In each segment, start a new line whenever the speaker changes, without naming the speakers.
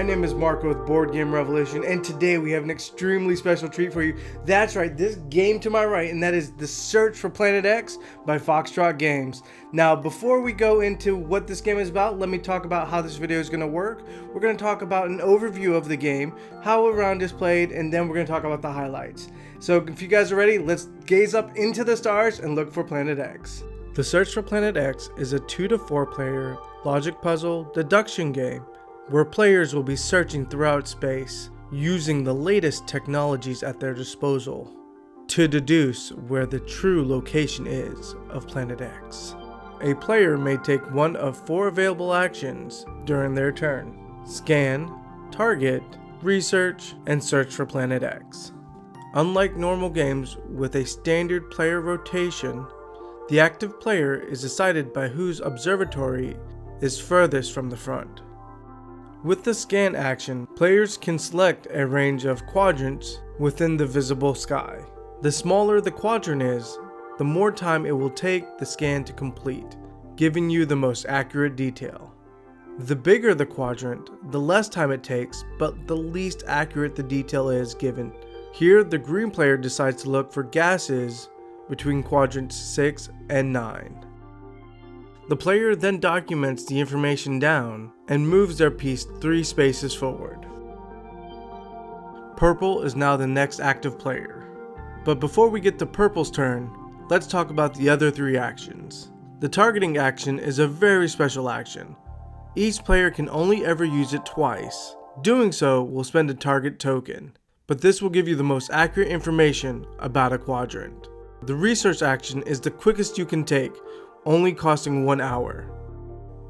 My name is Marco with Board Game Revolution, and today we have an extremely special treat for you. That's right, this game to my right, and that is The Search for Planet X by Foxtrot Games. Now, before we go into what this game is about, let me talk about how this video is going to work. We're going to talk about an overview of the game, how a round is played, and then we're going to talk about the highlights. So if you guys are ready, let's gaze up into the stars and look for Planet X. The Search for Planet X is a 2 to 4 player logic puzzle deduction game where players will be searching throughout space using the latest technologies at their disposal to deduce where the true location is of Planet X. A player may take one of 4 available actions during their turn: scan, target, research, and search for Planet X. Unlike normal games with a standard player rotation, the active player is decided by whose observatory is furthest from the front. With the scan action, players can select a range of quadrants within the visible sky. The smaller the quadrant is, the more time it will take the scan to complete, giving you the most accurate detail. The bigger the quadrant, the less time it takes, but the least accurate the detail is given. Here, the green player decides to look for gases between quadrants 6 and 9. The player then documents the information down and moves their piece 3 spaces forward. Purple is now the next active player. But before we get to Purple's turn, let's talk about the other 3 actions. The targeting action is a very special action. Each player can only ever use it twice. Doing so will spend a target token, but this will give you the most accurate information about a quadrant. The research action is the quickest you can take, only costing 1 hour.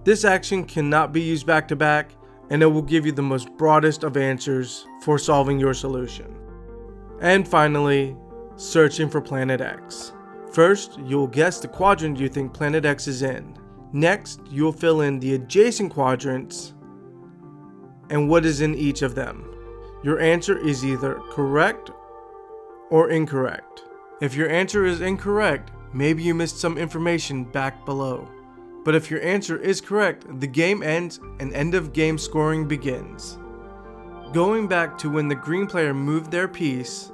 This action cannot be used back to back, and it will give you the most broadest of answers for solving your solution. And finally, searching for Planet X. First, you'll guess the quadrant you think Planet X is in. Next, you'll fill in the adjacent quadrants and what is in each of them. Your answer is either correct or incorrect. If your answer is incorrect, maybe you missed some information back below. But if your answer is correct, the game ends and end of game scoring begins. Going back to when the green player moved their piece,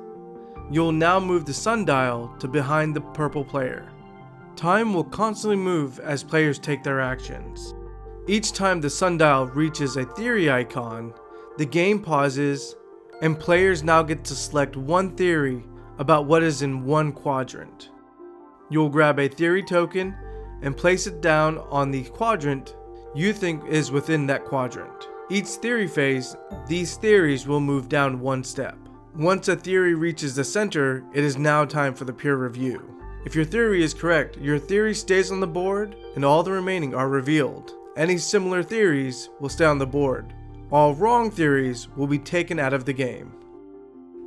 you'll now move the sundial to behind the purple player. Time will constantly move as players take their actions. Each time the sundial reaches a theory icon, the game pauses and players now get to select one theory about what is in one quadrant. You'll grab a theory token and place it down on the quadrant you think is within that quadrant. Each theory phase, these theories will move down 1 step. Once a theory reaches the center, it is now time for the peer review. If your theory is correct, your theory stays on the board and all the remaining are revealed. Any similar theories will stay on the board. All wrong theories will be taken out of the game.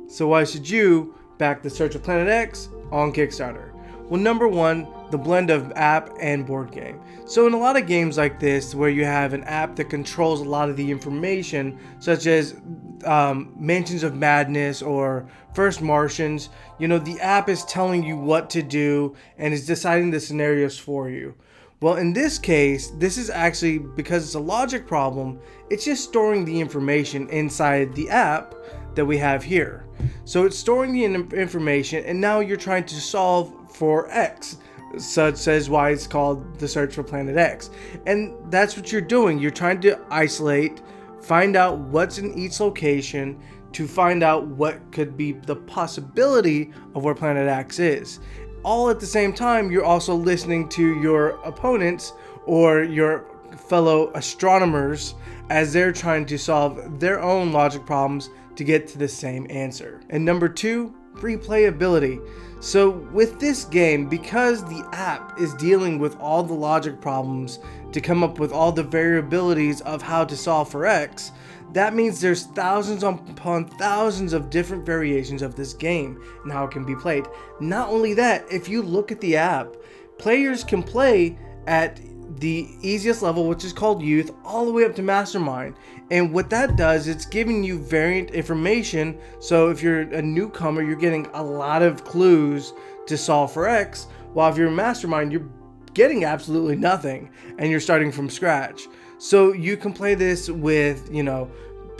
So why should you back The Search of Planet X on Kickstarter? Well, number one, the blend of app and board game. So in a lot of games like this, where you have an app that controls a lot of the information, such as Mansions of Madness or First Martians, the app is telling you what to do and is deciding the scenarios for you. Well, in this case, this is actually, because it's a logic problem, it's just storing the information inside the app that we have here. So it's storing the information, and now you're trying to solve for X, such as why it's called The Search for Planet X. And that's what you're doing. You're trying to isolate, find out what's in each location to find out what could be the possibility of where Planet X is. All at the same time, you're also listening to your opponents or your fellow astronomers as they're trying to solve their own logic problems to get to the same answer. And number 2, replayability. So with this game, because the app is dealing with all the logic problems to come up with all the variabilities of how to solve for X, that means there's thousands upon thousands of different variations of this game and how it can be played. Not only that, if you look at the app, players can play at the easiest level, which is called Youth, all the way up to Mastermind. And what that does, it's giving you variant information. So if you're a newcomer, you're getting a lot of clues to solve for X, while if you're a Mastermind, you're getting absolutely nothing and you're starting from scratch. So you can play this with,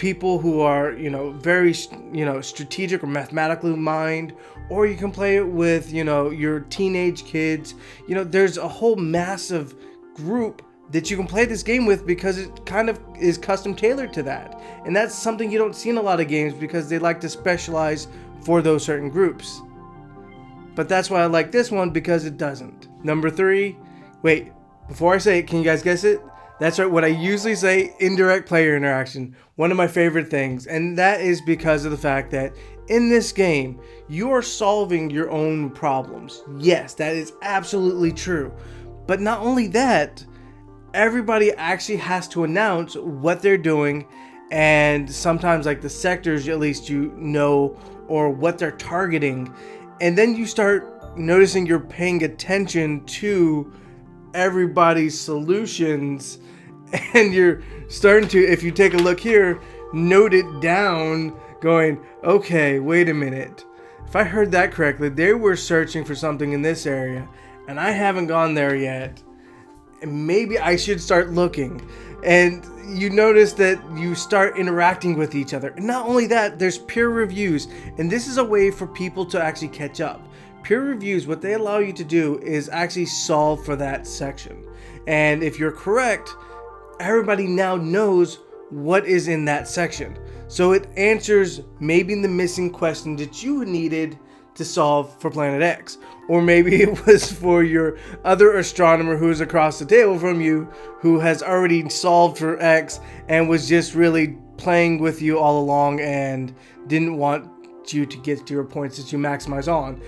people who are, very, strategic or mathematically minded, or you can play it with, your teenage kids. There's a whole massive group that you can play this game with because it kind of is custom tailored to that. And that's something you don't see in a lot of games because they like to specialize for those certain groups. But that's why I like this one, because it doesn't. Number 3, wait, before I say it, can you guys guess it? That's right, what I usually say, indirect player interaction. One of my favorite things, and that is because of the fact that in this game, you are solving your own problems. Yes, that is absolutely true. But not only that, everybody actually has to announce what they're doing, and sometimes like the sectors at least or what they're targeting. And then you start noticing you're paying attention to everybody's solutions, and you're starting to, if you take a look here, note it down, going, okay, wait a minute. If I heard that correctly, they were searching for something in this area, and I haven't gone there yet. And maybe I should start looking. And you notice that you start interacting with each other. And not only that, there's peer reviews. And this is a way for people to actually catch up. Peer reviews, what they allow you to do is actually solve for that section. And if you're correct, everybody now knows what is in that section. So it answers maybe the missing question that you needed to solve for Planet X. Or maybe it was for your other astronomer who is across the table from you, who has already solved for X and was just really playing with you all along and didn't want you to get to your points that you maximize on.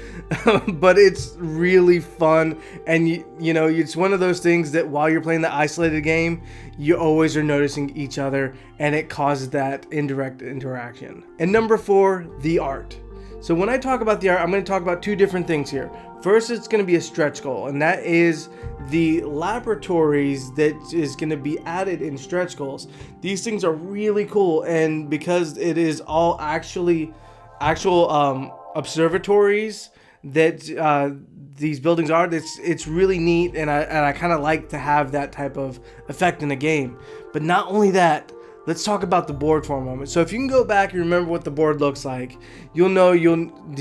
But it's really fun, and it's one of those things that while you're playing the isolated game, you always are noticing each other, and it causes that indirect interaction. And number 4, the art. So when I talk about the art, I'm going to talk about 2 different things here. First, it's going to be a stretch goal, and that is the laboratories that is going to be added in stretch goals. These things are really cool, and because it is all actual observatories that these buildings are, it's really neat, and I kind of like to have that type of effect in a game. But not only that, let's talk about the board for a moment. So if you can go back and remember what the board looks like, you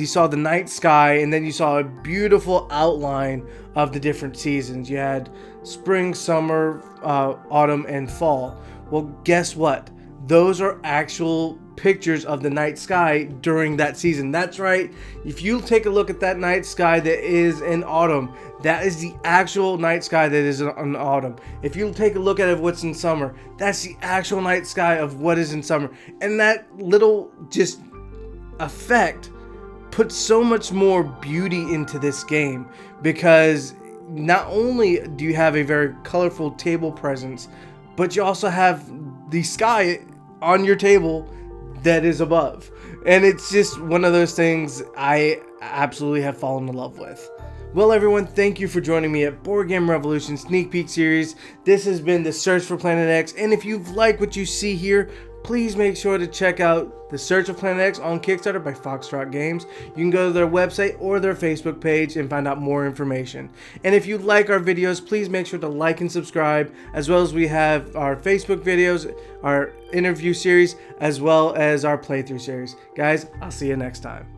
saw the night sky, and then you saw a beautiful outline of the different seasons. You had spring, summer, autumn, and fall. Well, guess what? Those are actual pictures of the night sky during that season. That's right. If you take a look at that night sky that is in autumn, that is the actual night sky that is in autumn. If you take a look at what's in summer, that's the actual night sky of what is in summer. And that little just effect puts so much more beauty into this game, because not only do you have a very colorful table presence, but you also have the sky on your table that is above. And it's just one of those things I absolutely have fallen in love with. Well, everyone, thank you for joining me at Board Game Revolution Sneak Peek Series. This has been the Search for Planet X, and if you've liked what you see here, please make sure to check out The Search of Planet X on Kickstarter by Foxtrot Games. You can go to their website or their Facebook page and find out more information. And if you like our videos, please make sure to like and subscribe, as well as we have our Facebook videos, our interview series, as well as our playthrough series. Guys, I'll see you next time.